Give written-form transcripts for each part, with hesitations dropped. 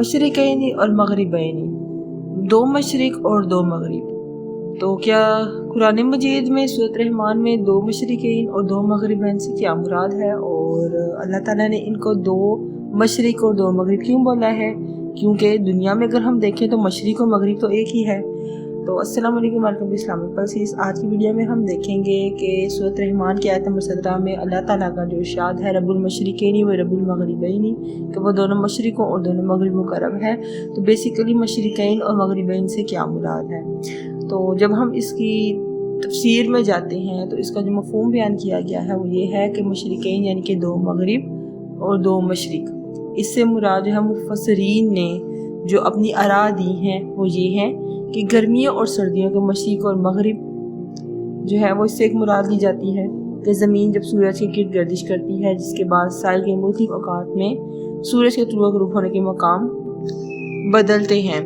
मशरिकैनी और मगरिबैनी, दो मशरिक और दो मगरिब। तो क्या कुरान मजीद में सूरत रहमान में दो मशरिकैन और दो मगरिबैन से क्या मुराद है, और अल्लाह ताला ने इनको दो मशरिक और दो मगरिब क्यों बोला है? क्योंकि दुनिया में अगर हम देखें तो मशरिक और मगरिब तो एक ही है। तो अस्सलाम वालेकुम, वेलकम टू इस्लामिक पल्सेस। आज की वीडियो में हम देखेंगे कि सूरत रहमान की आयत नंबर 17 में अल्लाह ताला का जो इरशाद है रब्बुल मशरिकैनी व रब्बुल मगरिबैनी, कि वो दोनों मशरिकों और दोनों मगरिबों का रब है। तो बेसिकली मशरिकैन और मगरिबैन से क्या मुराद है? तो जब हम इसकी तफसीर में जाते हैं तो इसका जो मफहूम बयान किया गया है वो ये है कि मशरिकैन यानी कि दो मगरिब और दो मशरिक। इससे मुराद जो है मुफस्सरीन ने जो अपनी आरा दी हैं वो ये हैं कि गर्मियों और सर्दियों के मशरिक और मगरिब जो है वो इससे एक मुराद ली जाती है कि ज़मीन जब सूरज के गिर्द गर्दिश करती है, जिसके बाद साल के मुख्तलिफ औकात में सूरज के तुलू गरूब होने के मकाम बदलते हैं।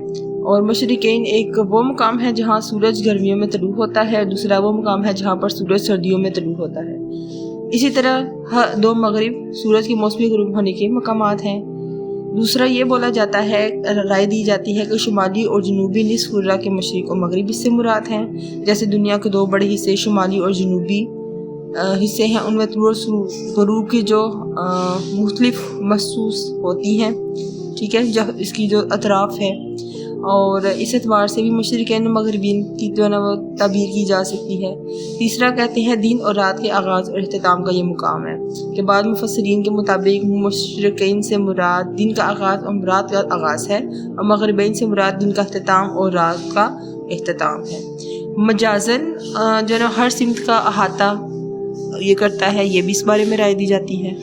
और मशरिकैन एक वो मकाम है जहाँ सूरज गर्मियों में तलू होता है, दूसरा वो मकाम है जहाँ पर सूरज सर्दियों में तलू होता है। इसी तरह दो मगरिब सूरज के मौसमी गरूब होने के मकामात हैं। दूसरा ये बोला जाता है, राय दी जाती है कि शुमाली और जनूबी निस्फ़ कुर्रा के मशरिक और मगरिब इससे मुराद हैं। जैसे दुनिया के दो बड़े हिस्से शुमाली और जनूबी हिस्से हैं, उनमें तुलू गरूब की जो मुख्तलिफ महसूस होती हैं, ठीक है, जो इसकी जो अतराफ़ है, और इस एतबार से भी मशरिकैन और मगरिबीन की जो है वो ताबीर की जा सकती है। तीसरा कहते हैं दिन और रात के आगाज़ और अख्तिताम का ये मुकाम है कि बाद मुफस्सरीन के मुताबिक मशरिकैन से मुराद दिन का आगाज़ और रात का आगाज़ है, और मगरिबैन से मुराद दिन का अख्तिताम और रात का अख्तिताम है। मजाजन जो है हर सिमत का अहाता ये करता है, ये भी इस बारे में राय दी जाती है।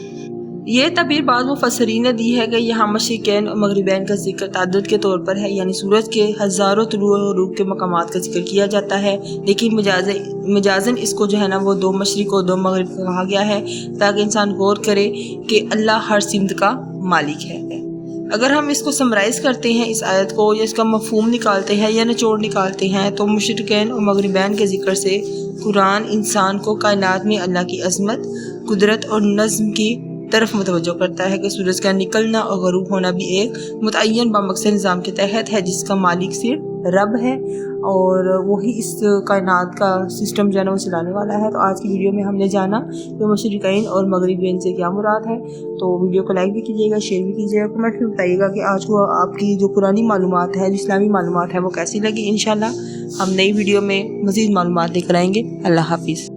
ये तबीर बाद मुफस्सरीन ने दी है कि यहाँ मशरिकैन और मगरिबैन का जिक्र ताद्दुद के तौर पर है, यानी सूरज के हज़ारों तुलू और गरूब के मकामात का जिक्र किया जाता है, लेकिन मजाजन इसको जो है ना वो दो मशरिक और दो मगरिब कहा गया है ताकि इंसान गौर करे कि अल्लाह हर सिमत का मालिक है। अगर हम इसको समराइज़ करते हैं इस आयत को, या इसका मफहूम निकालते हैं या निचोड़ निकालते हैं, तो मशरिकैन और मगरिबैन के जिक्र से कुरान इंसान को कायनात में अल्लाह की अज़मत, कुदरत और नज़्म की तरफ मुतवज्जो करता है कि सूरज का निकलना और गरूब होना भी एक मुतय्यन बामकसद निज़ाम के तहत है, जिसका मालिक सिर्फ रब है और वही इस कायनात का सिस्टम जो है ना वो चलाने वाला है। तो आज की वीडियो में हमने जाना कि मशरिकैन और मगरिबैन से क्या मुराद है। तो वीडियो को लाइक भी कीजिएगा, शेयर भी कीजिएगा, कमेंट में बताइएगा कि आज को आपकी जो पुरानी मालूमात है, जो इस्लामी मालूमात है, वो कैसी लगी। इंशाल्लाह हम नई वीडियो में मज़ीद मालूमात लेकर आएंगे। अल्लाह हाफिज़।